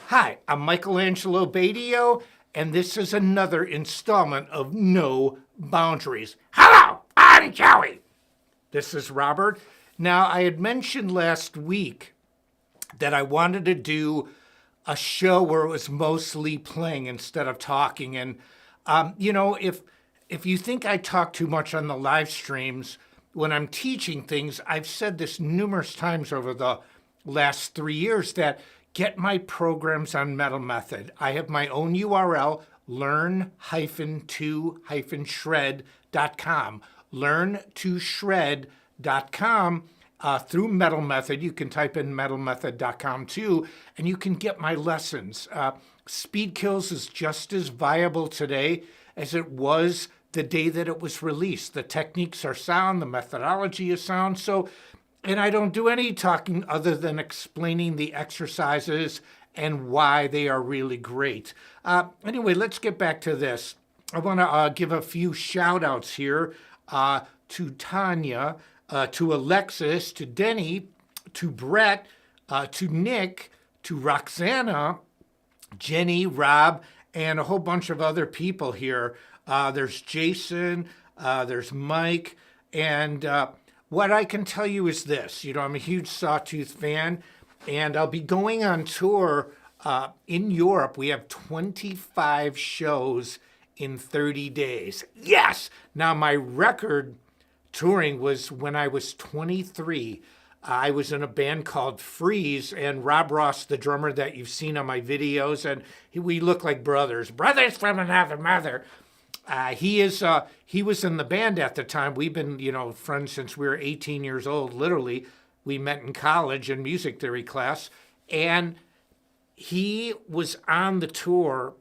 Hi, I'm Michelangelo Badio, and this is another installment of No Boundaries. Hello, I'm Joey. This is Robert. Now, I had mentioned last week that I wanted to do a show where it was mostly playing instead of talking. And, if you think I talk too much on the live streams, when I'm teaching things, I've said this numerous times over the last 3 years that get my programs on Metal Method. I have my own URL, learn-to-shred.com. Learn-to-shred.com. Through Metal Method. You can type in metalmethod.com too, and you can get my lessons. Speed Kills is just as viable today as it was the day that it was released. The techniques are sound, the methodology is sound, and I don't do any talking other than explaining the exercises and why they are really great. Anyway, let's get back to this. I want to give a few shout outs here to Tanya, to Alexis, to Denny, to Brett, to Nick, to Roxana, Jenny, Rob, and a whole bunch of other people here. There's Jason, there's Mike, and what I can tell you is this. I'm a huge Sawtooth fan, and I'll be going on tour in Europe. We have 25 shows in 30 days. Yes! Now, my record touring was when I was 23. I was in a band called Freeze, and Rob Ross, the drummer that you've seen on my videos, and we look like brothers from another mother. He was in the band at the time. We've been, friends since we were 18 years old, literally. We met in college in music theory class, and he was on the tour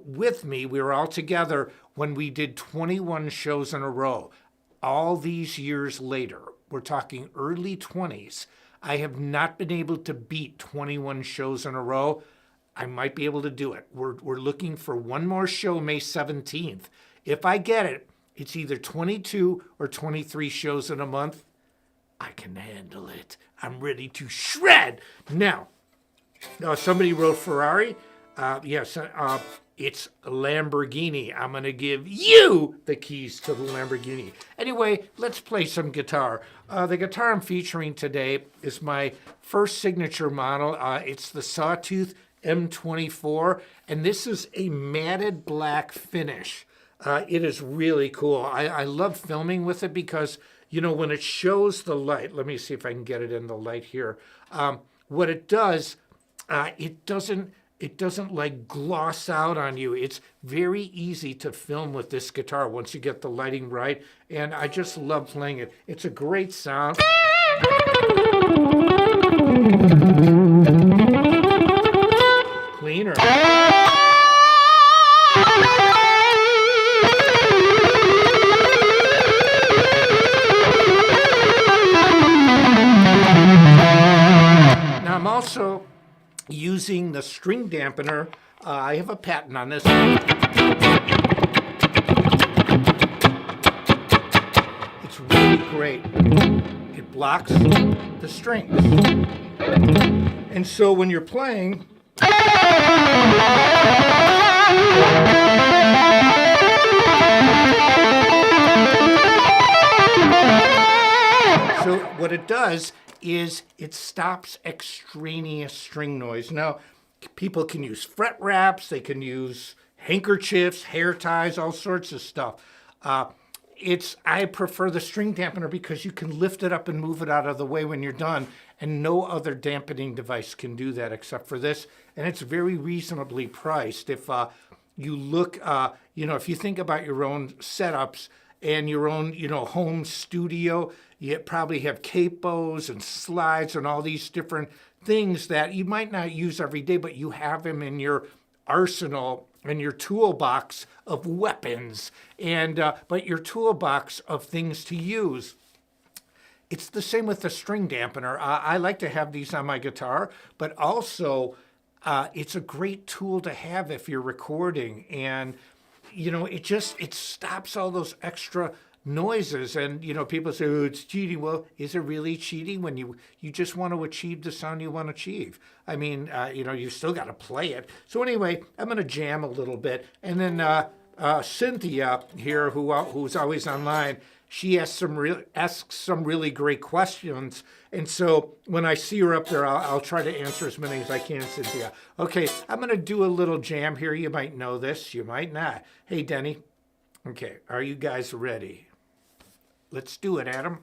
with me. We were all together when we did 21 shows in a row. All these years later, we're talking early 20s, I have not been able to beat 21 shows in a row. I might be able to do it. We're looking for one more show May 17th. If I get it, it's either 22 or 23 shows in a month. I can handle it. I'm ready to shred. Now, somebody wrote Ferrari. Yes, it's a Lamborghini. I'm going to give you the keys to the Lamborghini. Anyway, let's play some guitar. The guitar I'm featuring today is my first signature model. It's the Sawtooth M24, and this is a matted black finish. It is really cool. I love filming with it because, when it shows the light, let me see if I can get it in the light here. What it does, it doesn't like gloss out on you. It's very easy to film with this guitar once you get the lighting right, and I just love playing it. It's a great sound. Cleaner. Now I'm also using the string dampener. I have a patent on this. It's really great. It blocks the strings. And so when you're playing, so what it does is it stops extraneous string noise. Now, people can use fret wraps, they can use handkerchiefs, hair ties, all sorts of stuff. I prefer the string dampener because you can lift it up and move it out of the way when you're done, and no other dampening device can do that except for this, and it's very reasonably priced. If you look, if you think about your own setups and your own, home studio, you probably have capos and slides and all these different things that you might not use every day, but you have them in your arsenal and your toolbox of weapons, but your toolbox of things to use. It's the same with the string dampener. I like to have these on my guitar, but also it's a great tool to have if you're recording, and it stops all those extra noises. And, people say, oh, it's cheating. Well, is it really cheating when you just want to achieve the sound you want to achieve? I mean, you still got to play it. So anyway, I'm going to jam a little bit. And then Cynthia here, who's always online, she asks some really great questions. And so when I see her up there, I'll try to answer as many as I can, Cynthia. Okay, I'm going to do a little jam here. You might know this, you might not. Hey, Denny. Okay, are you guys ready? Let's do it, Adam.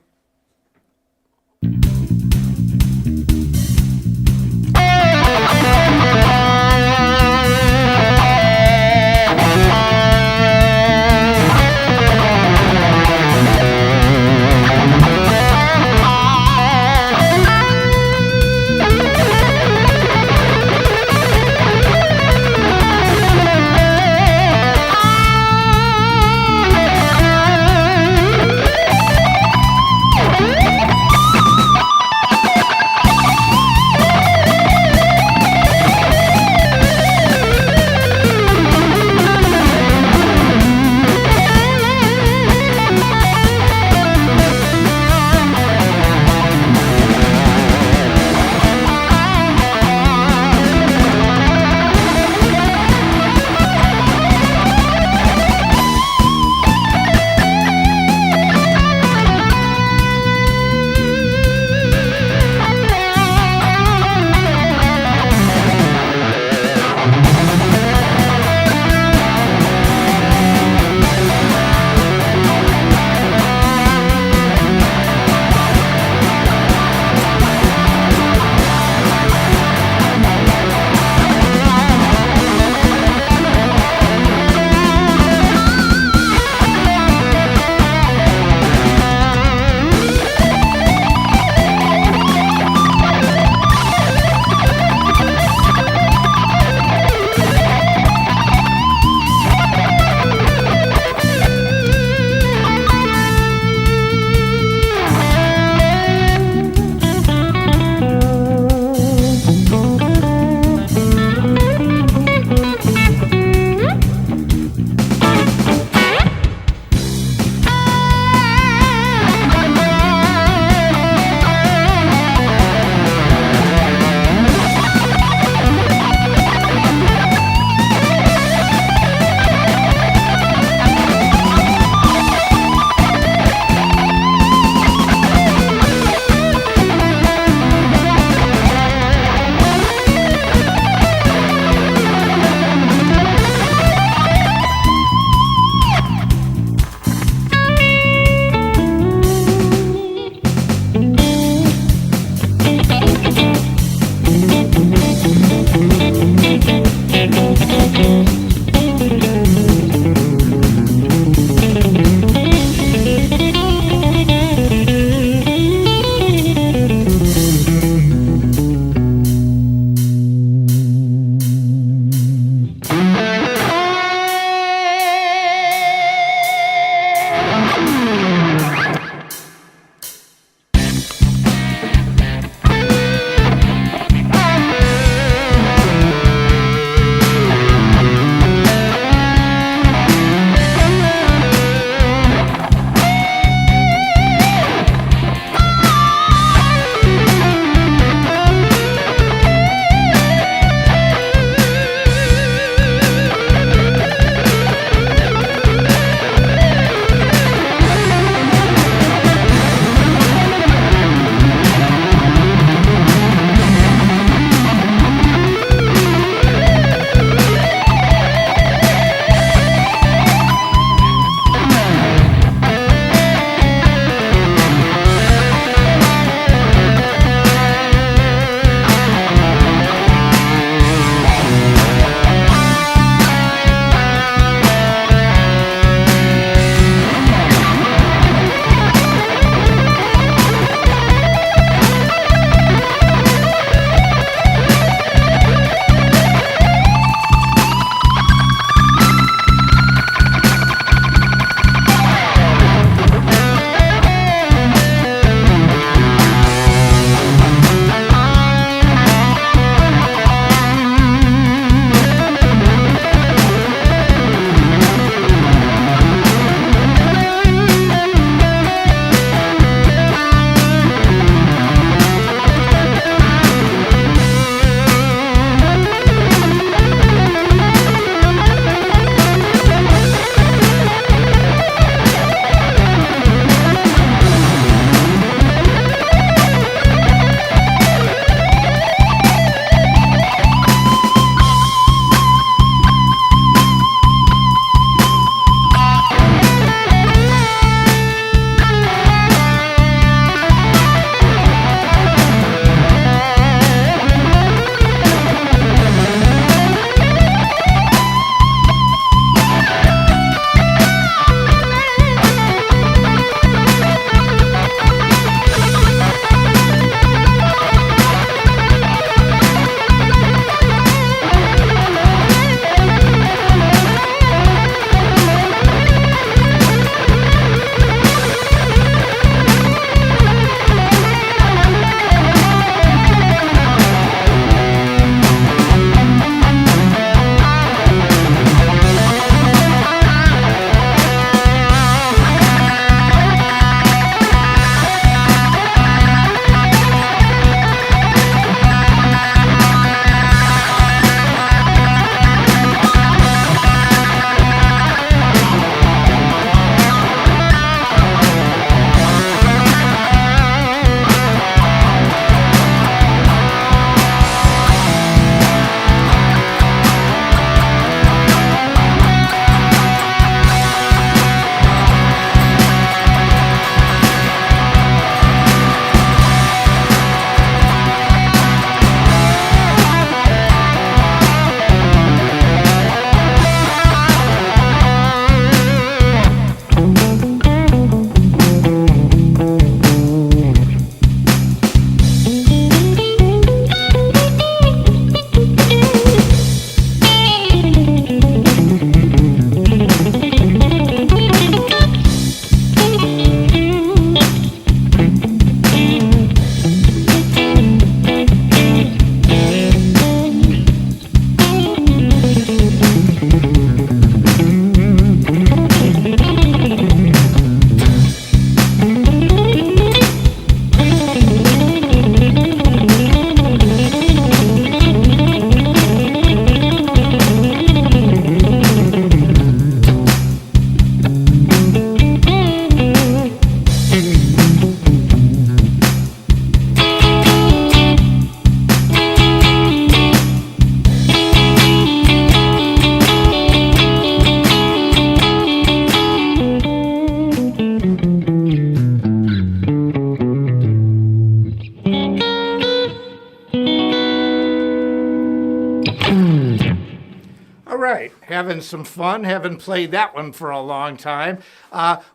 right. Having some fun. Haven't played that one for a long time.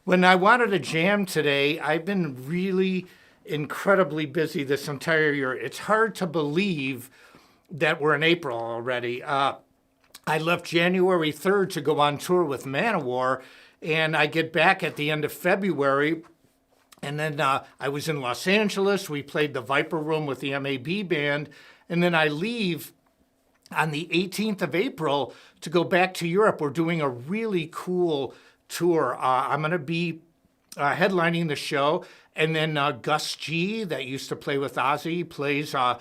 When I wanted to jam today, I've been really incredibly busy this entire year. It's hard to believe that we're in April already. I left January 3rd to go on tour with Manowar, and I get back at the end of February. And then I was in Los Angeles. We played the Viper Room with the MAB band. And then I leave on the 18th of April to go back to Europe. We're doing a really cool tour. I'm going to be headlining the show. And then Gus G, that used to play with Ozzy, plays a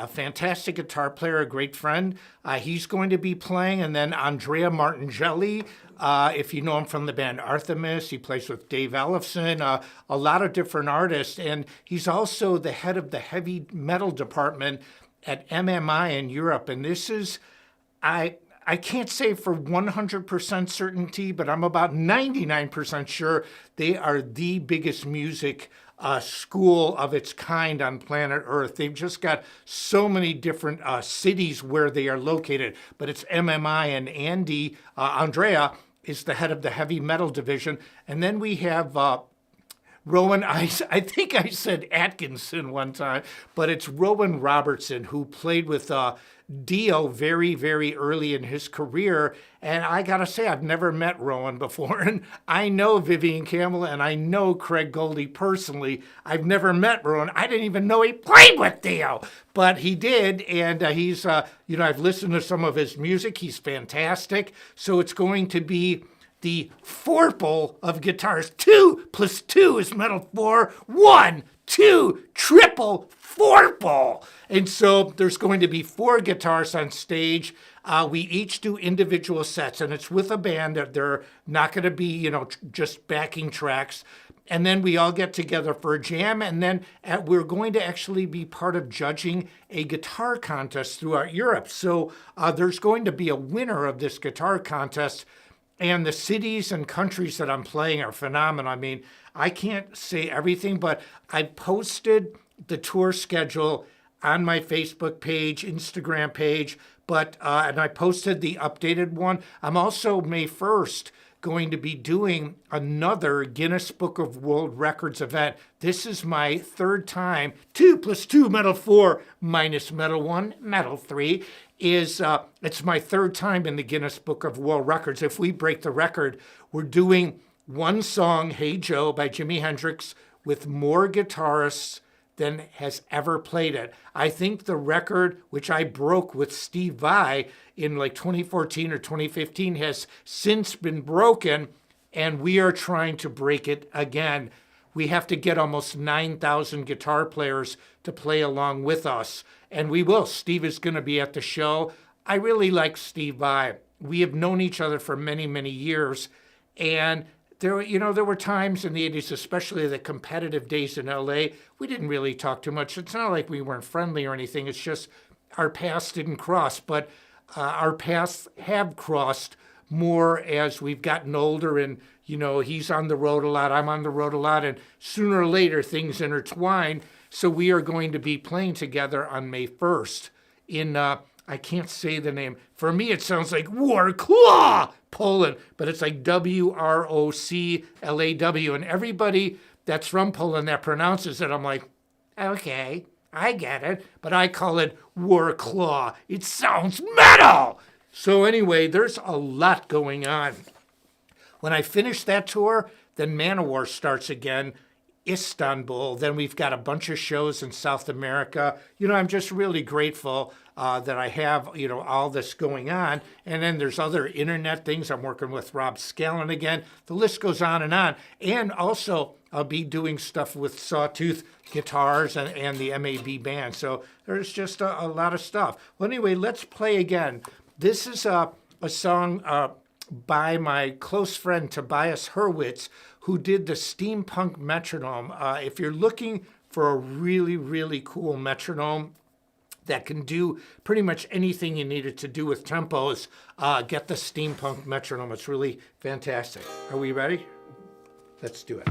fantastic guitar player, a great friend. He's going to be playing. And then Andrea Martingelli, if you know him from the band Artemis, he plays with Dave Ellefson, a lot of different artists. And he's also the head of the heavy metal department at MMI in Europe. And this is, I can't say for 100% certainty, but I'm about 99% sure they are the biggest music school of its kind on planet Earth. They've just got so many different cities where they are located, but it's MMI, and Andrea is the head of the heavy metal division. And then we have Rowan, I think I said Atkinson one time, but it's Rowan Robertson, who played with Dio very, very early in his career. And I got to say, I've never met Rowan before. And I know Vivian Campbell and I know Craig Goldie personally. I've never met Rowan. I didn't even know he played with Dio, but he did. And he's, I've listened to some of his music. He's fantastic. So it's going to be the Forple of guitars. 2 + 2 is metal 4. 1, 2, triple Forple. And so there's going to be 4 guitars on stage. We each do individual sets, and it's with a band. They're not going to be, just backing tracks. And then we all get together for a jam, and then we're going to actually be part of judging a guitar contest throughout Europe. So there's going to be a winner of this guitar contest. And the cities and countries that I'm playing are phenomenal. I mean, I can't say everything, but I posted the tour schedule on my Facebook page, Instagram page, and I posted the updated one. I'm also, May 1st, going to be doing another Guinness Book of World Records event. This is my 3rd time. 2 + 2, metal 4 minus metal 1, metal 3. It's my 3rd time in the Guinness Book of World Records. If we break the record, we're doing one song, Hey Joe, by Jimi Hendrix, with more guitarists than has ever played it. I think the record, which I broke with Steve Vai in like 2014 or 2015, has since been broken, and we are trying to break it again. We have to get almost 9,000 guitar players to play along with us. And we will. Steve is going to be at the show. I really like Steve Vai. We have known each other for many, many years. And there were times in the 80s, especially the competitive days in LA, we didn't really talk too much. It's not like we weren't friendly or anything. It's just our paths didn't cross. But our paths have crossed more as we've gotten older, and he's on the road a lot, I'm on the road a lot, and sooner or later things intertwine. So we are going to be playing together on May 1st in, I can't say the name. For me, it sounds like Wrocław, Poland, but it's like Wroclaw. And everybody that's from Poland that pronounces it, I'm like, okay, I get it, but I call it Wrocław. It sounds metal. So anyway, there's a lot going on. When I finish that tour, then Manowar starts again, Istanbul. Then we've got a bunch of shows in South America. I'm just really grateful that I have, all this going on. And then there's other internet things. I'm working with Rob Scallon again. The list goes on. And also, I'll be doing stuff with Sawtooth Guitars and the MAB band. So there's just a lot of stuff. Well, anyway, let's play again. This is a song by my close friend Tobias Hurwitz, who did the steampunk metronome. If you're looking for a really, really cool metronome that can do pretty much anything you need it to do with tempos, get the steampunk metronome. It's really fantastic. Are we ready? Let's do it.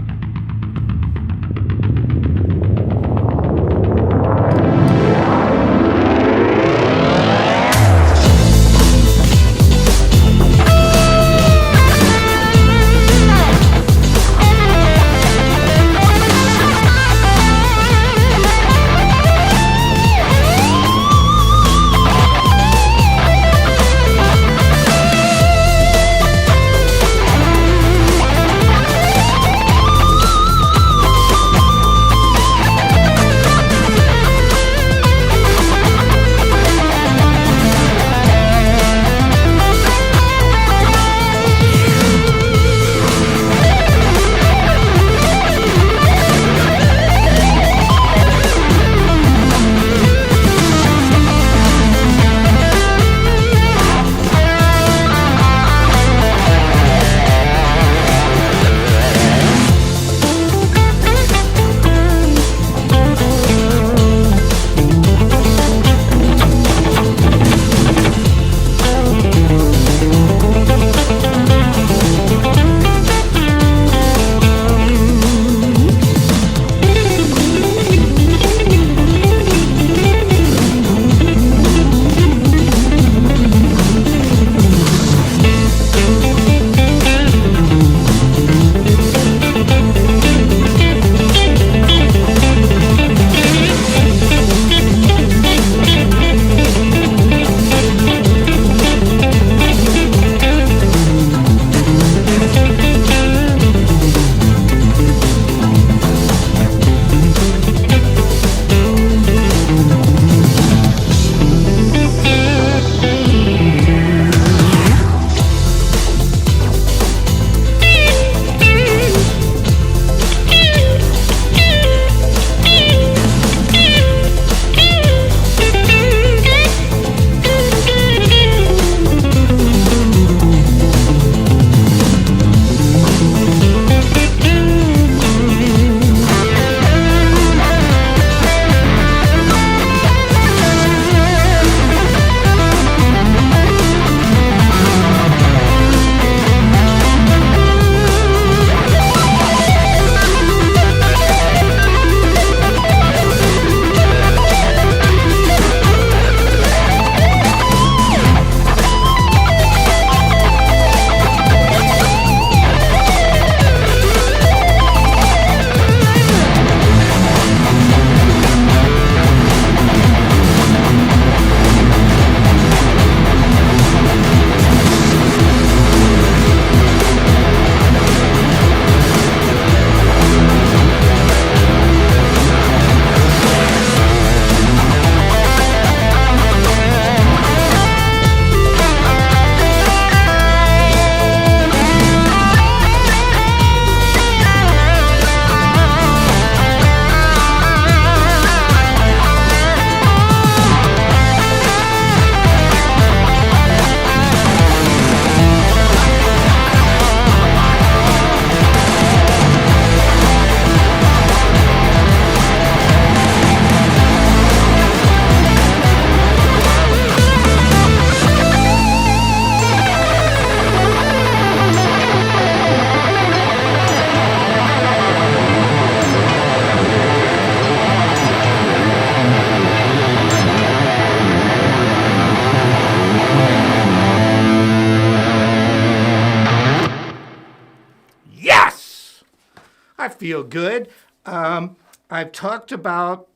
feel good. I've talked about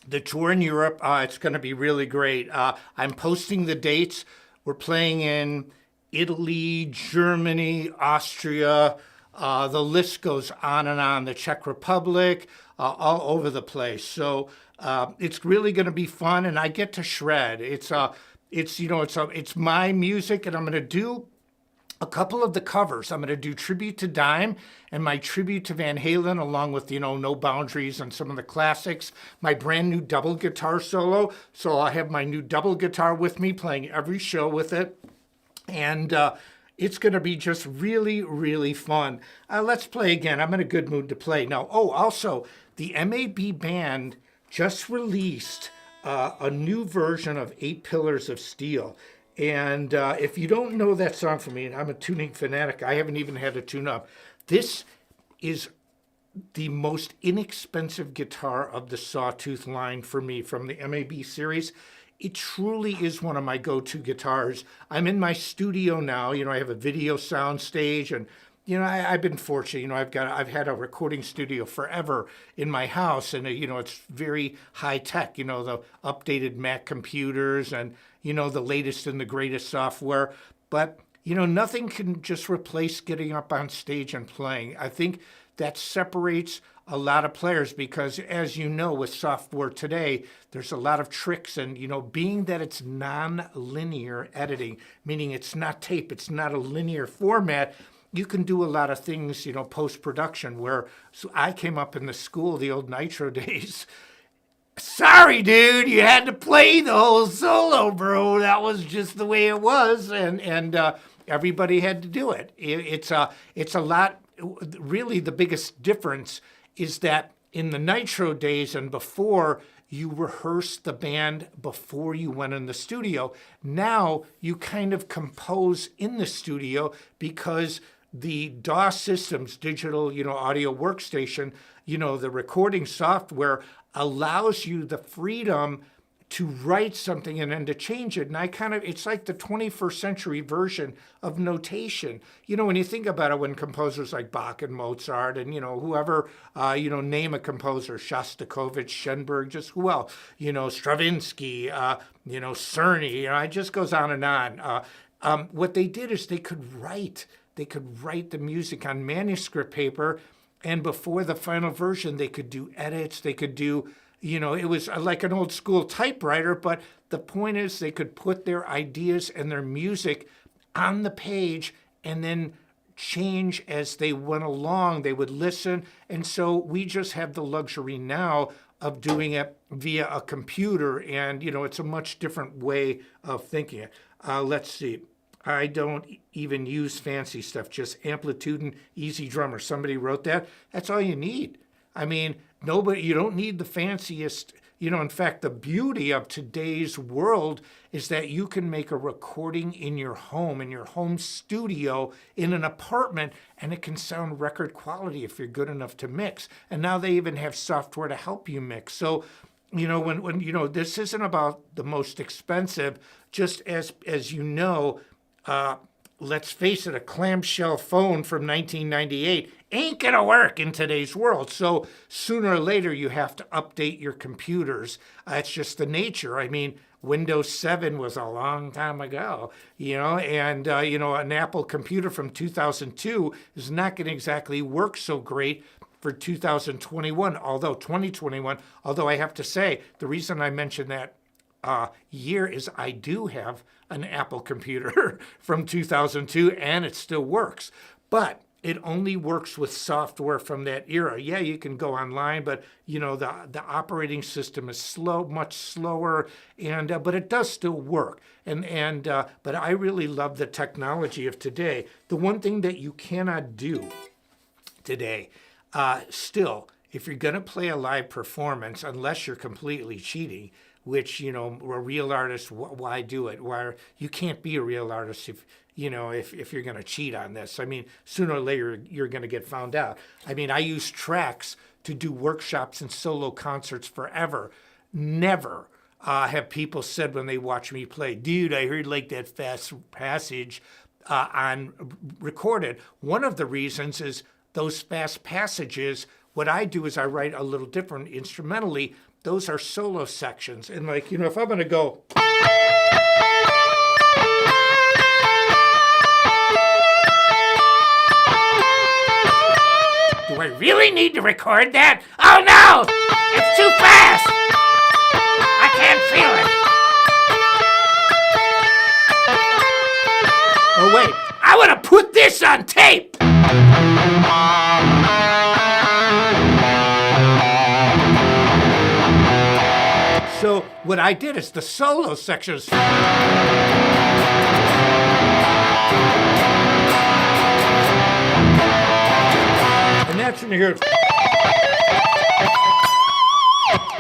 the tour in Europe. It's going to be really great. I'm posting the dates. We're playing in Italy, Germany, Austria. The list goes on and on. The Czech Republic, all over the place. So it's really going to be fun, and I get to shred. It's my music, and I'm going to do a couple of the covers. I'm going to do Tribute to Dime and my Tribute to Van Halen, along with, No Boundaries and some of the classics. My brand new double guitar solo. So I have my new double guitar with me, playing every show with it. And it's going to be just really, really fun. Let's play again. I'm in a good mood to play. Now, also, the MAB band just released a new version of 8 Pillars of Steel. And if you don't know that song from me, and I'm a tuning fanatic, I haven't even had to tune up. This is the most inexpensive guitar of the Sawtooth line for me from the MAB series. It truly is one of my go-to guitars. I'm in my studio now. I have a video sound stage, and I've been fortunate. I've had a recording studio forever in my house, and it's very high tech. The updated Mac computers and the latest and the greatest software. But nothing can just replace getting up on stage and playing. I think that separates a lot of players because, as you know, with software today, there's a lot of tricks, and being that it's non-linear editing, meaning it's not tape, it's not a linear format. You can do a lot of things, post-production, so I came up in the school, the old Nitro days. Sorry, dude, you had to play the whole solo, bro. That was just the way it was, and everybody had to do it. It's a lot. Really, the biggest difference is that in the Nitro days and before, you rehearsed the band before you went in the studio. Now you kind of compose in the studio because the DAW systems, digital, audio workstation, the recording software allows you the freedom to write something and then to change it. And it's like the 21st century version of notation. When you think about it, when composers like Bach and Mozart and, whoever, name a composer, Shostakovich, Schoenberg, just who else, Stravinsky, Cerny, it just goes on and on. What they did is they could write the music on manuscript paper, and before the final version, they could do edits, they could do, it was like an old school typewriter, but the point is they could put their ideas and their music on the page and then change as they went along. They would listen. And so we just have the luxury now of doing it via a computer. And, it's a much different way of thinking it. Let's see. I don't even use fancy stuff, just Amplitude and Easy Drummer. Somebody wrote that. That's all you need. You don't need the fanciest, in fact, the beauty of today's world is that you can make a recording in your home studio, in an apartment, and it can sound record quality if you're good enough to mix. And now they even have software to help you mix. So, when this isn't about the most expensive, just as let's face it, a clamshell phone from 1998 ain't gonna work in today's world. So sooner or later, you have to update your computers. It's just the nature. Windows 7 was a long time ago, and an Apple computer from 2002 is not gonna exactly work so great for 2021, although I have to say, the reason I mention that year is I do have an Apple computer from 2002, and it still works. But it only works with software from that era. Yeah, you can go online, but the operating system is slow, much slower, and but it does still work. But I really love the technology of today. The one thing that you cannot do today, still, if you're going to play a live performance, unless you're completely cheating, which, a real artist, why do it? Why you can't be a real artist if you're going to cheat on this. Sooner or later, you're going to get found out. I use tracks to do workshops and solo concerts forever. Never have people said when they watch me play, dude, I heard like that fast passage on recorded. One of the reasons is those fast passages What I do is I write a little different instrumentally. Those are solo sections. And like, you know, if I'm going to go... Do I really need to record that? Oh no! It's too fast! I can't feel it. Oh wait, I want to put this on tape! So what I did is the solo sections. And that's when you hear.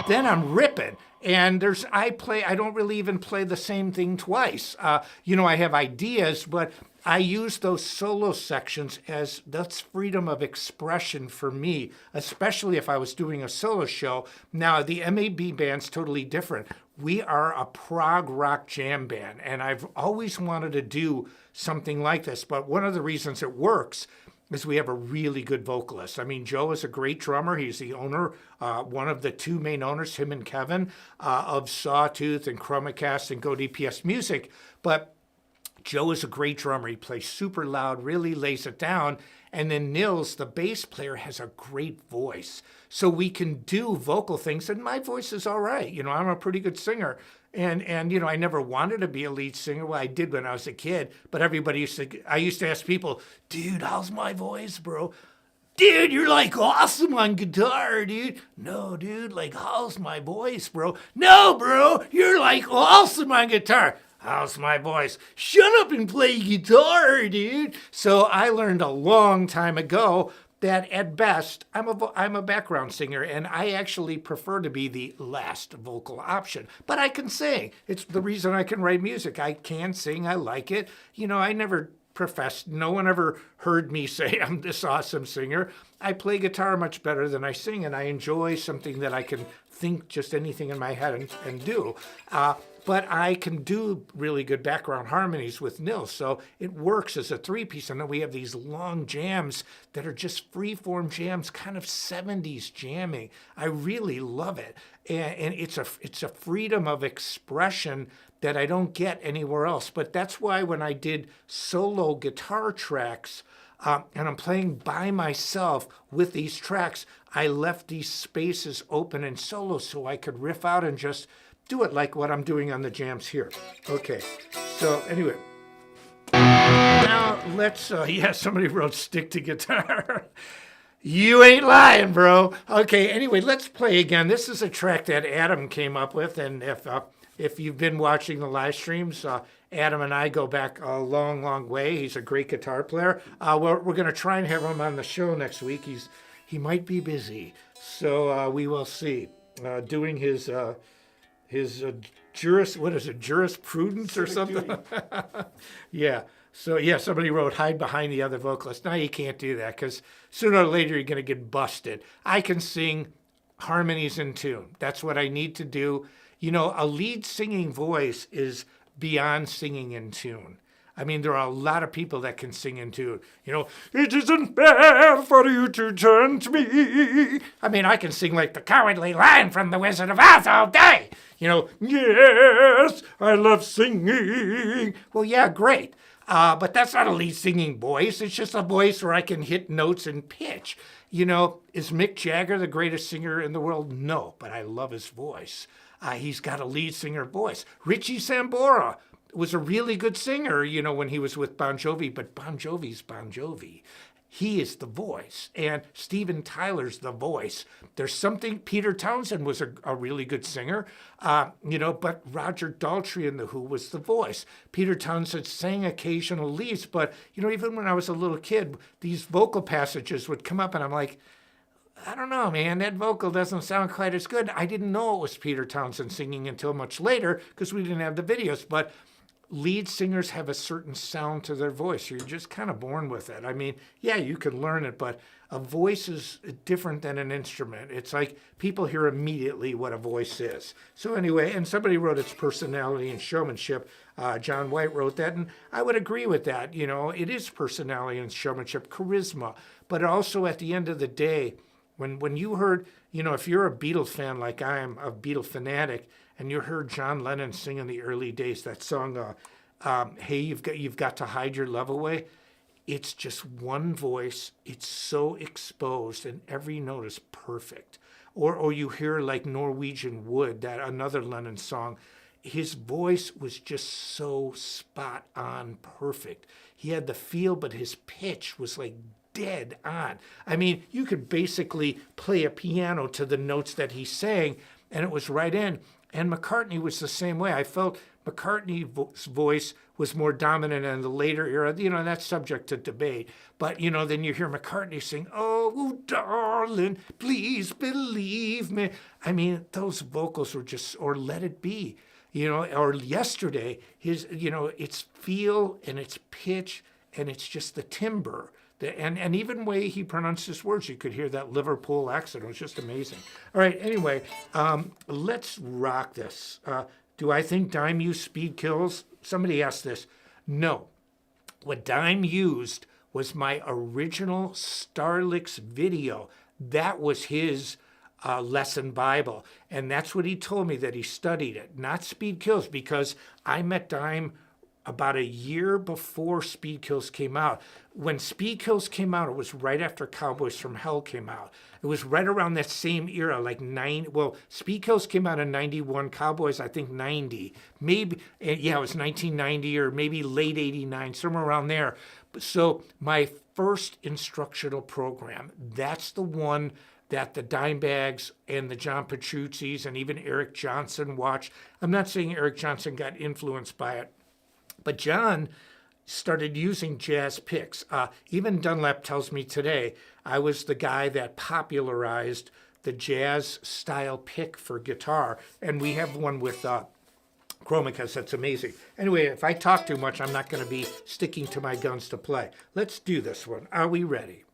Then I'm ripping. And I don't really even play the same thing twice. You know, I have ideas, but I use those solo sections as that's freedom of expression for me, especially if I was doing a solo show. Now, the MAB band's totally different. We are a prog rock jam band, and I've always wanted to do something like this. But one of the reasons it works is we have a really good vocalist. I mean, Joe is a great drummer. He's the owner, one of the two main owners, him and Kevin, of Sawtooth and Chromacast and Go DPS Music. But Joe is a great drummer. He plays super loud, really lays it down. And then Nils, the bass player, has a great voice. So we can do vocal things, and my voice is all right. You know, I'm a pretty good singer. And you know, I never wanted to be a lead singer. Well, I did when I was a kid, but I used to ask people, dude, how's my voice, bro? Dude, you're like awesome on guitar, dude. No, dude, like, how's my voice, bro? No, bro, you're like awesome on guitar. How's my voice? Shut up and play guitar, dude. So I learned a long time ago that at best, I'm a background singer, and I actually prefer to be the last vocal option. But I can sing. It's the reason I can write music. I can sing. I like it. You know, I never professed. No one ever heard me say I'm this awesome singer. I play guitar much better than I sing, and I enjoy something that I can think just anything in my head and do. But I can do really good background harmonies with Nils, so it works as a three-piece. And then we have these long jams that are just free-form jams, kind of 70s jamming. I really love it, and it's a freedom of expression that I don't get anywhere else. But that's why when I did solo guitar tracks, and I'm playing by myself with these tracks, I left these spaces open in solo so I could riff out and just do it like what I'm doing on the jams here. Okay, so anyway. Now let's, yeah, somebody wrote stick to guitar. You ain't lying, bro. Okay, anyway, let's play again. This is a track that Adam came up with, and if you've been watching the live streams, Adam and I go back a long, long way. He's a great guitar player. We're going to try and have him on the show next week. He might be busy, so we will see. Doing his jurisprudence or something? Yeah. So, yeah, somebody wrote, hide behind the other vocalist. Now you can't do that because sooner or later you're going to get busted. I can sing harmonies in tune. That's what I need to do. You know, a lead singing voice is beyond singing in tune. I mean, there are a lot of people that can sing in tune. You know, it isn't fair for you to turn to me. I mean, I can sing like the Cowardly Lion from The Wizard of Oz all day. You know, yes, I love singing. Well, yeah, great. But that's not a lead singing voice. It's just a voice where I can hit notes and pitch. You know, is Mick Jagger the greatest singer in the world? No, but I love his voice. He's got a lead singer voice. Richie Sambora was a really good singer, you know, when he was with Bon Jovi, but Bon Jovi's Bon Jovi. He is the voice, and Steven Tyler's the voice. There's something, Peter Townsend was a really good singer, you know, but Roger Daltrey in The Who was the voice. Peter Townsend sang occasional leads, but, you know, even when I was a little kid, these vocal passages would come up, and I'm like, I don't know, man, that vocal doesn't sound quite as good. I didn't know it was Peter Townsend singing until much later because we didn't have the videos, but lead singers have a certain sound to their voice. You're just kind of born with it. I mean, yeah, you can learn it, but a voice is different than an instrument. It's like people hear immediately what a voice is. So anyway, and somebody wrote it's personality and showmanship. John White wrote that, and I would agree with that. You know, it is personality and showmanship, charisma, but also at the end of the day, When you heard, if you're a Beatles fan like I am, a Beatle fanatic, and you heard John Lennon sing in the early days that song, "Hey, you've got to hide your love away." It's just one voice. It's so exposed, and every note is perfect. Or you hear like Norwegian Wood, that another Lennon song. His voice was just so spot on perfect. He had the feel, but his pitch was like dead on. I mean, you could basically play a piano to the notes that he sang, and it was right in. And McCartney was the same way. I felt McCartney's voice was more dominant in the later era. That's subject to debate. But, then you hear McCartney sing, "Oh, darling, please believe me." I mean, those vocals were just, or "Let It Be," or "Yesterday," it's feel and it's pitch and it's just the timbre. And even way he pronounced his words, you could hear that Liverpool accent. It was just amazing. All right, anyway, let's rock this. Do I think Dime used speed kills? Somebody asked this. No. What Dime used was my original Starlicks video. That was his lesson Bible. And that's what he told me, that he studied it, not speed kills, because I met Dime about a year before Speed Kills came out. When Speed Kills came out, it was right after Cowboys from Hell came out. It was right around that same era, Speed Kills came out in 91, Cowboys, I think 90. Maybe, it was 1990 or maybe late 89, somewhere around there. So my first instructional program, that's the one that the Dimebags and the John Petrucci's and even Eric Johnson watched. I'm not saying Eric Johnson got influenced by it, but John started using jazz picks. Even Dunlap tells me today, I was the guy that popularized the jazz style pick for guitar. And we have one with Chromicas that's amazing. Anyway, if I talk too much, I'm not going to be sticking to my guns to play. Let's do this one. Are we ready?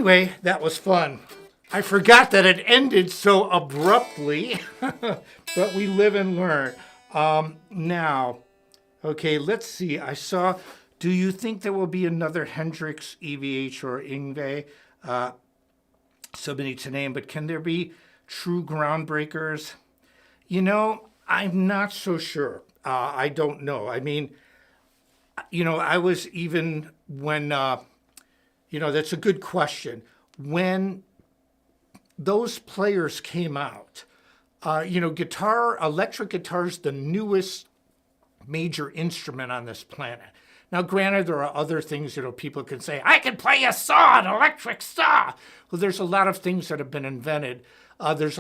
Anyway, that was fun. I forgot that it ended so abruptly, but we live and learn. Now, okay, let's see. I saw, do you think there will be another Hendrix, EVH, or Yngwie? So many to name, but can there be true groundbreakers? You know, I'm not so sure. I don't know. I mean, you know, I was even when, you know, that's a good question. When those players came out, you know, electric guitar is the newest major instrument on this planet. Now, granted, there are other things, you know, people can say, I can play a saw, an electric saw. Well, there's a lot of things that have been invented. There's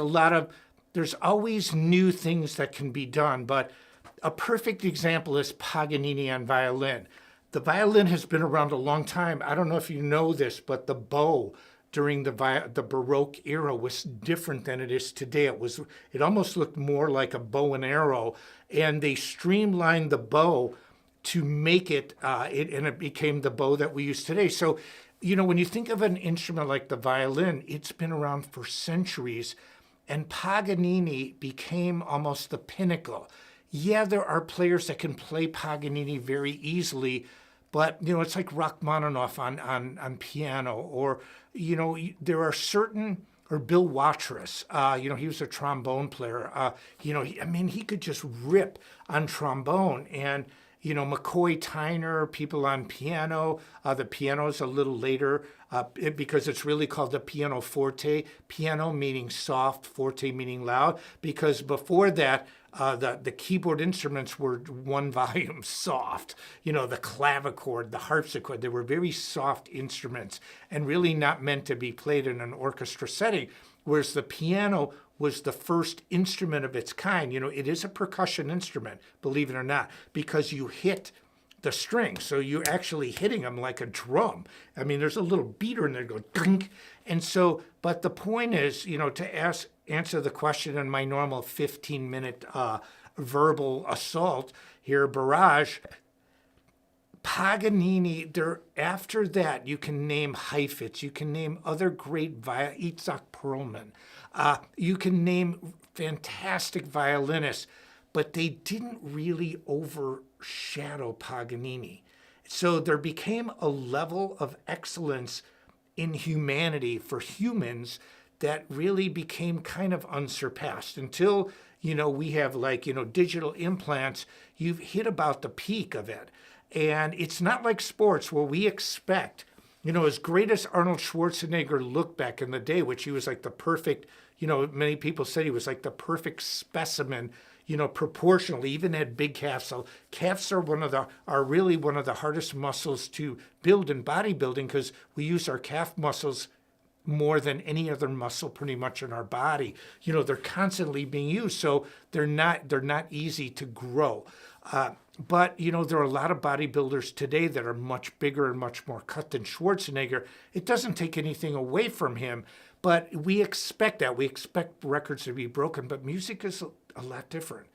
always new things that can be done. But a perfect example is Paganini on violin. The violin has been around a long time. I don't know if you know this, but the bow during the Baroque era was different than it is today. It almost looked more like a bow and arrow, and they streamlined the bow to make it, and it became the bow that we use today. So, you know, when you think of an instrument like the violin, it's been around for centuries, and Paganini became almost the pinnacle. Yeah, there are players that can play Paganini very easily, but, you know, it's like Rachmaninoff on piano, or, you know, there are certain, or Bill Watrous, you know, he was a trombone player. You know, I mean, he could just rip on trombone. And, you know, McCoy Tyner, people on piano. The piano's a little later because it's really called the pianoforte. Piano meaning soft, forte meaning loud, because before that, the keyboard instruments were one volume soft. You know, the clavichord, the harpsichord, they were very soft instruments and really not meant to be played in an orchestra setting, whereas the piano was the first instrument of its kind. You know, it is a percussion instrument, believe it or not, because you hit the strings. So you're actually hitting them like a drum. I mean, there's a little beater in there go dunk. And so, but the point is, you know, to answer the question in my normal 15-minute verbal assault here, barrage, Paganini, after that, you can name Heifetz, you can name other great Itzhak Perlman, you can name fantastic violinists, but they didn't really overshadow Paganini. So there became a level of excellence in humanity for humans that really became kind of unsurpassed until, you know, we have like, you know, digital implants. You've hit about the peak of it. And it's not like sports where we expect, you know, as great as Arnold Schwarzenegger looked back in the day, which he was like the perfect, you know, many people said he was like the perfect specimen, you know, proportionally, even had big calves. So calves are really one of the hardest muscles to build in bodybuilding because we use our calf muscles more than any other muscle pretty much in our body. You know, they're constantly being used, so they're not easy to grow. But, you know, there are a lot of bodybuilders today that are much bigger and much more cut than Schwarzenegger. It doesn't take anything away from him, but we expect that. We expect records to be broken, but music is a lot different.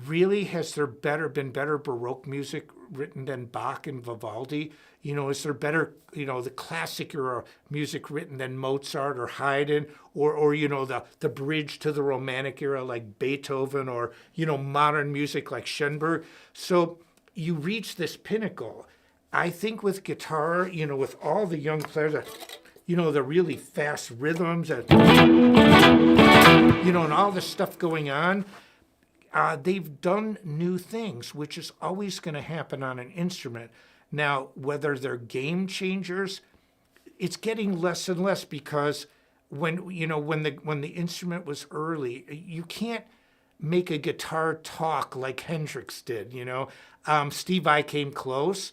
Really, has there been better Baroque music written than Bach and Vivaldi? You know, is there better, you know, the classic era music written than Mozart or Haydn, or you know, the bridge to the Romantic era like Beethoven, or, you know, modern music like Schoenberg? So you reach this pinnacle. I think with guitar, you know, with all the young players, you know, the really fast rhythms, you know, and all the stuff going on, they've done new things, which is always going to happen on an instrument. Now, whether they're game changers, it's getting less and less because when the instrument was early, you can't make a guitar talk like Hendrix did. You know, Steve Vai came close.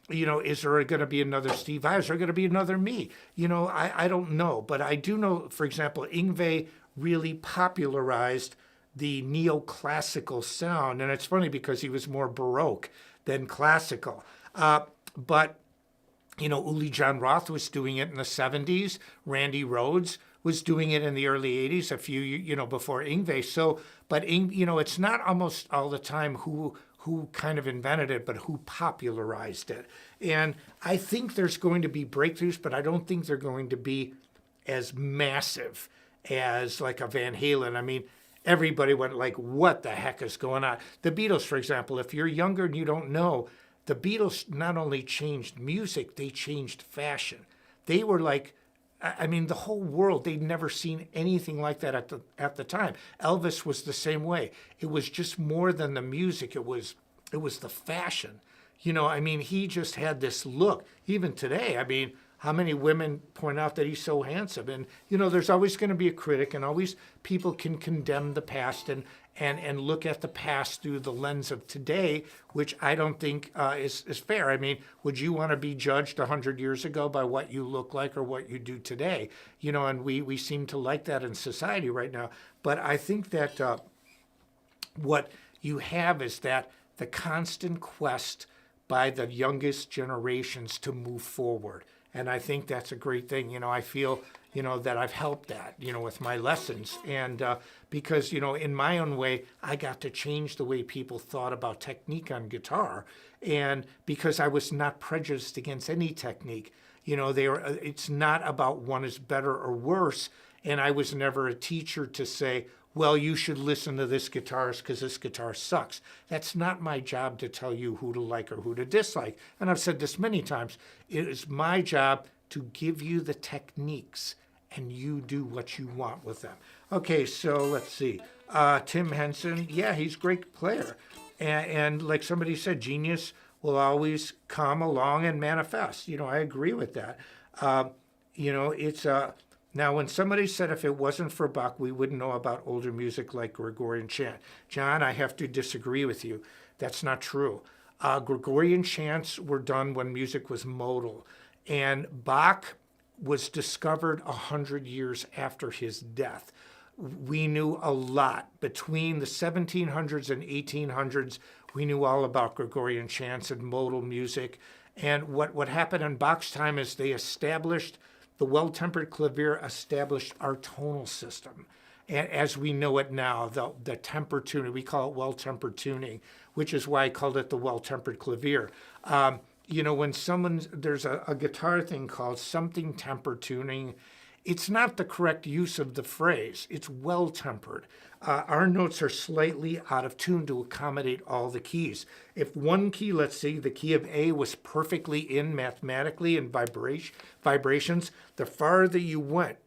You know, is there going to be another Steve Vai? Is there going to be another me? You know, I don't know, but I do know, for example, Yngwie really popularized the neoclassical sound. And it's funny because he was more Baroque than classical. But, you know, Uli John Roth was doing it in the 70s. Randy Rhoads was doing it in the early 80s, a few, you know, before Yngwie. So, but, you know, it's not almost all the time who who kind of invented it, but who popularized it. And I think there's going to be breakthroughs, but I don't think they're going to be as massive as like a Van Halen. I mean, everybody went like, what the heck is going on? The Beatles, for example, if you're younger and you don't know, the Beatles not only changed music, they changed fashion. They were like, I mean, the whole world, they'd never seen anything like that at the time. Elvis was the same way. It was just more than the music. It was the fashion. You know, I mean, he just had this look. Even today, I mean, how many women point out that he's so handsome? And, you know, there's always going to be a critic, and always people can condemn the past and look at the past through the lens of today, which I don't think is fair. I mean, would you want to be judged 100 years ago by what you look like or what you do today? You know, and we seem to like that in society right now. But I think that what you have is that the constant quest by the youngest generations to move forward. And I think that's a great thing. You know, I feel, you know, that I've helped that, you know, with my lessons. And because, you know, in my own way, I got to change the way people thought about technique on guitar. And because I was not prejudiced against any technique, you know, it's not about one is better or worse. And I was never a teacher to say, well, you should listen to this guitarist because this guitar sucks. That's not my job to tell you who to like or who to dislike. And I've said this many times. It is my job to give you the techniques and you do what you want with them. Okay, so let's see. Tim Henson, yeah, he's a great player. And like somebody said, genius will always come along and manifest. You know, I agree with that. You know, it's now, when somebody said if it wasn't for Bach, we wouldn't know about older music like Gregorian chant. John, I have to disagree with you. That's not true. Gregorian chants were done when music was modal. And Bach was discovered 100 years after his death. We knew a lot. Between the 1700s and 1800s, we knew all about Gregorian chants and modal music. And what happened in Bach's time is they established the well-tempered clavier established our tonal system. And as we know it now, the temper tuning, we call it well-tempered tuning, which is why I called it the well-tempered clavier. You know, when there's a guitar thing called something temper tuning, it's not the correct use of the phrase. It's well-tempered. Our notes are slightly out of tune to accommodate all the keys. If one key, let's say the key of A, was perfectly in mathematically in vibrations, the farther you went,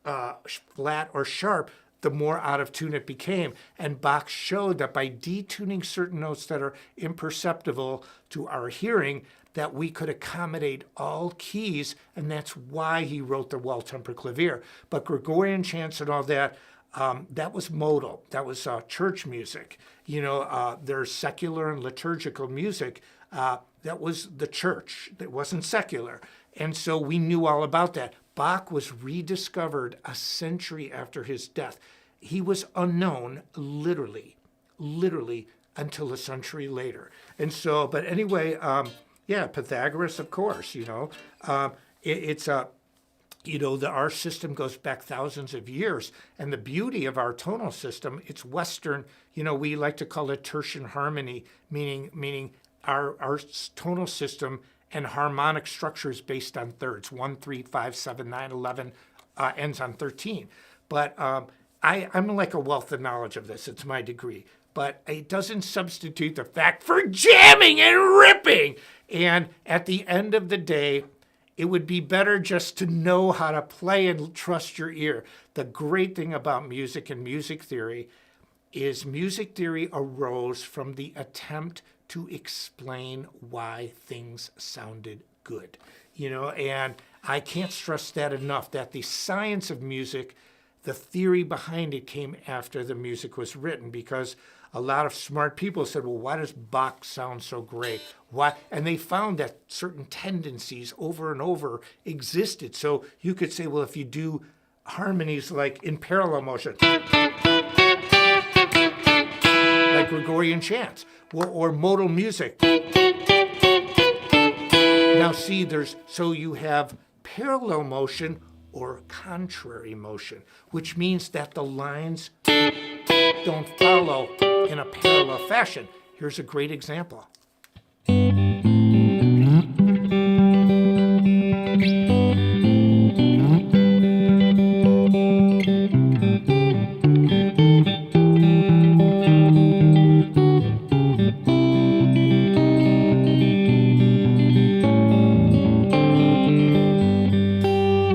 flat or sharp, the more out of tune it became. And Bach showed that by detuning certain notes that are imperceptible to our hearing, that we could accommodate all keys, and that's why he wrote the well-tempered clavier. But Gregorian chants and all that, that was modal. That was church music. You know, there's secular and liturgical music. That was the church. It wasn't secular. And so we knew all about that. Bach was rediscovered a century after his death. He was unknown, literally, until a century later. And so, but anyway, yeah, Pythagoras, of course, you know. You know, our system goes back thousands of years. And the beauty of our tonal system, it's Western, you know, we like to call it tertian harmony, meaning our tonal system and harmonic structure is based on thirds. 1, 3, 5, 7, 9, 11 ends on 13. But I'm like a wealth of knowledge of this. It's my degree. But it doesn't substitute the fact for jamming and ripping. And at the end of the day, it would be better just to know how to play and trust your ear. The great thing about music and music theory is music theory arose from the attempt to explain why things sounded good. You know, and I can't stress that enough, that the science of music, the theory behind it came after the music was written, because a lot of smart people said, well, why does Bach sound so great? Why? And they found that certain tendencies over and over existed. So you could say, well, if you do harmonies like in parallel motion, like Gregorian chants, or modal music. Now see, so you have parallel motion or contrary motion, which means that the lines don't follow in a parallel fashion. Here's a great example.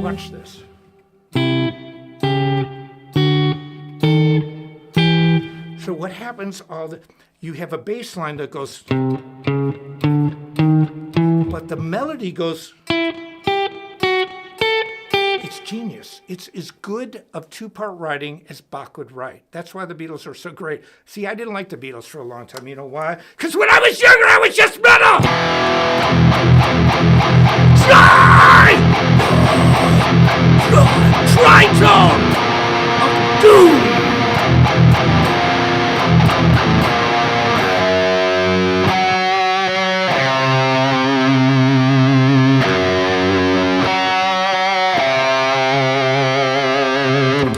Watch this. So what happens, you have a bass line that goes, but the melody goes, it's genius. It's as good of two-part writing as Bach would write. That's why the Beatles are so great. See, I didn't like the Beatles for a long time. You know why? Because when I was younger, I was just metal! Tritone! Doom!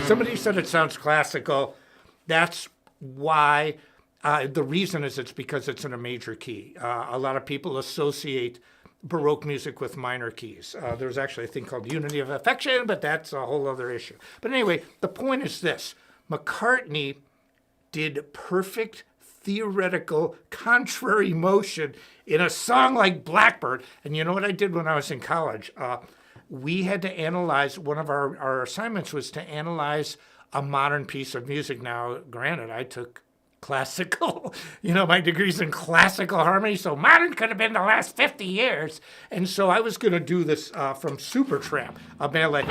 Somebody said it sounds classical. That's why. The reason is it's because it's in a major key. A lot of people associate Baroque music with minor keys. There's actually a thing called unity of affection, but that's a whole other issue. But anyway, the point is this. McCartney did perfect theoretical contrary motion in a song like Blackbird. And you know what I did when I was in college? We had to analyze, one of our assignments was to analyze a modern piece of music. Now, granted, I took classical, my degree's in classical harmony, so modern could have been the last 50 years. And so I was going to do this from Supertramp, a band like,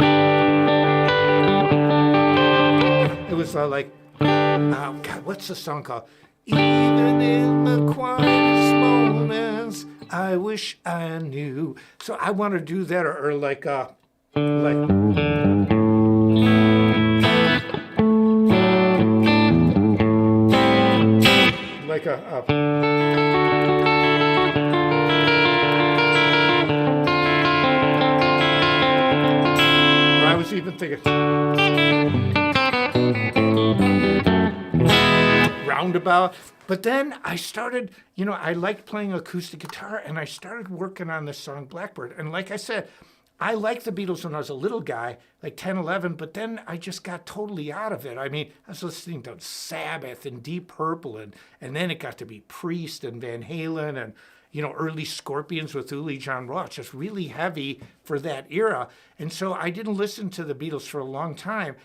it was like, God, what's the song called? Even in the quietest moments, I wish I knew. So I want to do that, or like a or I was even thinking roundabout. But then I started, I liked playing acoustic guitar, and I started working on this song Blackbird. And like I said, I liked the Beatles when I was a little guy, like 10, 11, but then I just got totally out of it. I mean, I was listening to Sabbath and Deep Purple, and then it got to be Priest and Van Halen and, early Scorpions with Uli John Roth, just really heavy for that era. And so I didn't listen to the Beatles for a long time.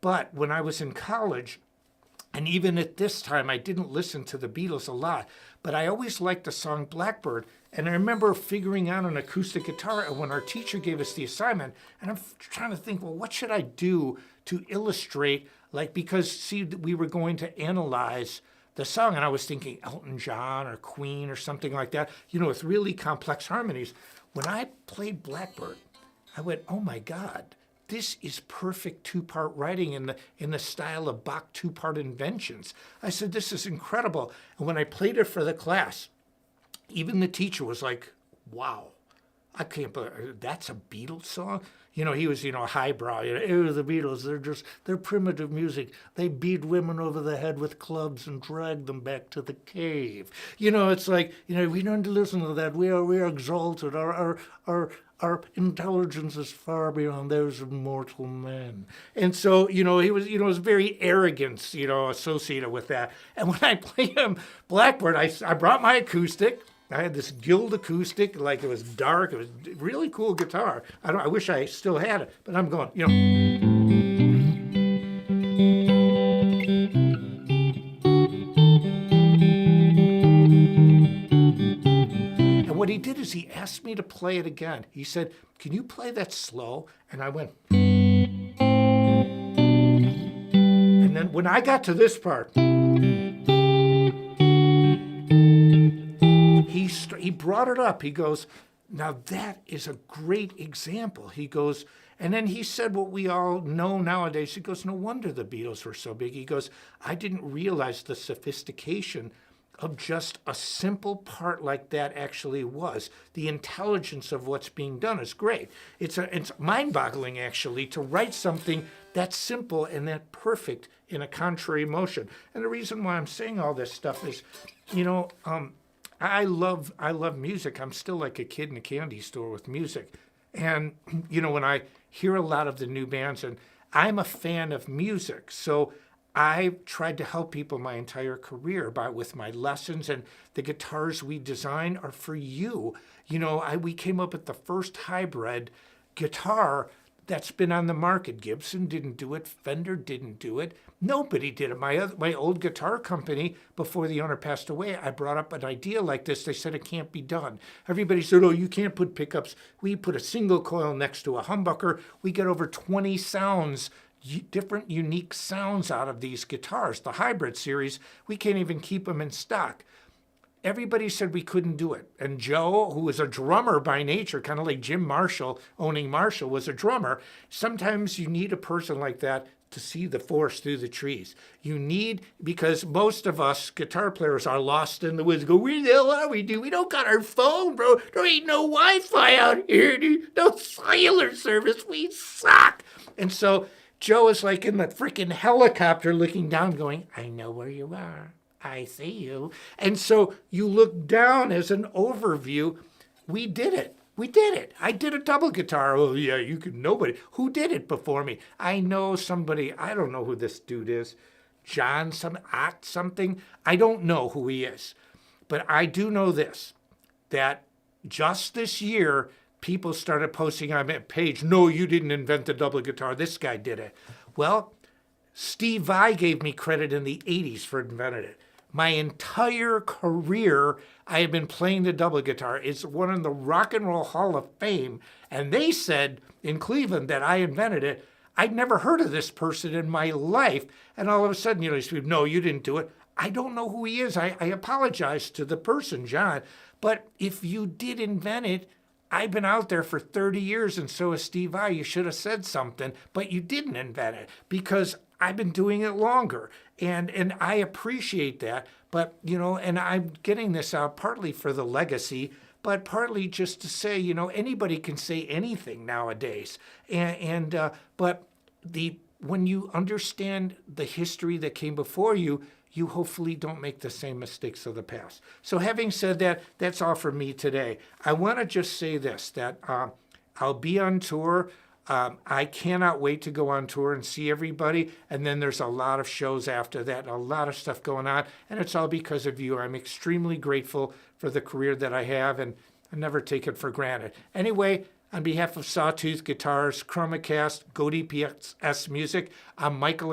But when I was in college, and even at this time, I didn't listen to the Beatles a lot, but I always liked the song Blackbird. And I remember figuring out an acoustic guitar, and when our teacher gave us the assignment, and I'm trying to think, well, what should I do to illustrate, because, see, we were going to analyze the song, and I was thinking Elton John or Queen or something like that, with really complex harmonies. When I played Blackbird, I went, oh my God, this is perfect two-part writing in the style of Bach two-part inventions. I said, this is incredible. And when I played it for the class, even the teacher was like, wow, I can't believe that's a Beatles song. He was, highbrow. The Beatles, they're primitive music. They beat women over the head with clubs and drag them back to the cave. It's like, we don't listen to that. We are exalted. Our intelligence is far beyond those of mortal men. And so, he was, it was very arrogance, associated with that. And when I played him Blackbird, I brought my acoustic. I had this Guild acoustic, like it was dark. It was really cool guitar. I wish I still had it, but I'm going, And what he did is he asked me to play it again. He said, can you play that slow? And I went. And then when I got to this part, he brought it up. He goes, now that is a great example. He goes, and then he said what we all know nowadays. He goes, no wonder the Beatles were so big. He goes, I didn't realize the sophistication of just a simple part like that actually was. The intelligence of what's being done is great. It's mind-boggling, actually, to write something that simple and that perfect in a contrary motion. And the reason why I'm saying all this stuff is, I love music. I'm still like a kid in a candy store with music. And, when I hear a lot of the new bands, and I'm a fan of music, so I tried to help people my entire career with my lessons, and the guitars we design are for you. We came up with the first hybrid guitar that's been on the market. Gibson didn't do it. Fender didn't do it. Nobody did it. My old guitar company, before the owner passed away, I brought up an idea like this. They said it can't be done. Everybody said, oh, you can't put pickups. We put a single coil next to a humbucker. We get over 20 sounds, different unique sounds out of these guitars. The hybrid series, we can't even keep them in stock. Everybody said we couldn't do it. And Joe, who was a drummer by nature, kind of like Jim Marshall, owning Marshall, was a drummer. Sometimes you need a person like that to see the forest through the trees. Because most of us guitar players are lost in the woods. Go, where the hell are we, dude? We don't got our phone, bro. There ain't no Wi-Fi out here, dude. No cellular service. We suck. And so Joe is like in the freaking helicopter looking down going, I know where you are. I see you. And so you look down as an overview. We did it. I did a double guitar. Oh, yeah, nobody. Who did it before me? I know somebody. I don't know who this dude is. John, something. I don't know who he is. But I do know this, that just this year, people started posting on my page, no, you didn't invent the double guitar. This guy did it. Well, Steve Vai gave me credit in the 80s for inventing it. My entire career, I have been playing the double guitar. It's one in the Rock and Roll Hall of Fame. And they said in Cleveland that I invented it. I'd never heard of this person in my life. And all of a sudden, these people, no, you didn't do it. I don't know who he is. I apologize to the person, John. But if you did invent it, I've been out there for 30 years, and so has Steve Vai. You should have said something, but you didn't invent it because I've been doing it longer. And I appreciate that. But, and I'm getting this out partly for the legacy, but partly just to say, anybody can say anything nowadays. But when you understand the history that came before you, you hopefully don't make the same mistakes of the past. So having said that, that's all for me today. I want to just say this, that I'll be on tour. I cannot wait to go on tour and see everybody. And then there's a lot of shows after that, and a lot of stuff going on. And it's all because of you. I'm extremely grateful for the career that I have, and I never take it for granted. Anyway, on behalf of Sawtooth Guitars, ChromaCast, Go DPS Music, I'm Michael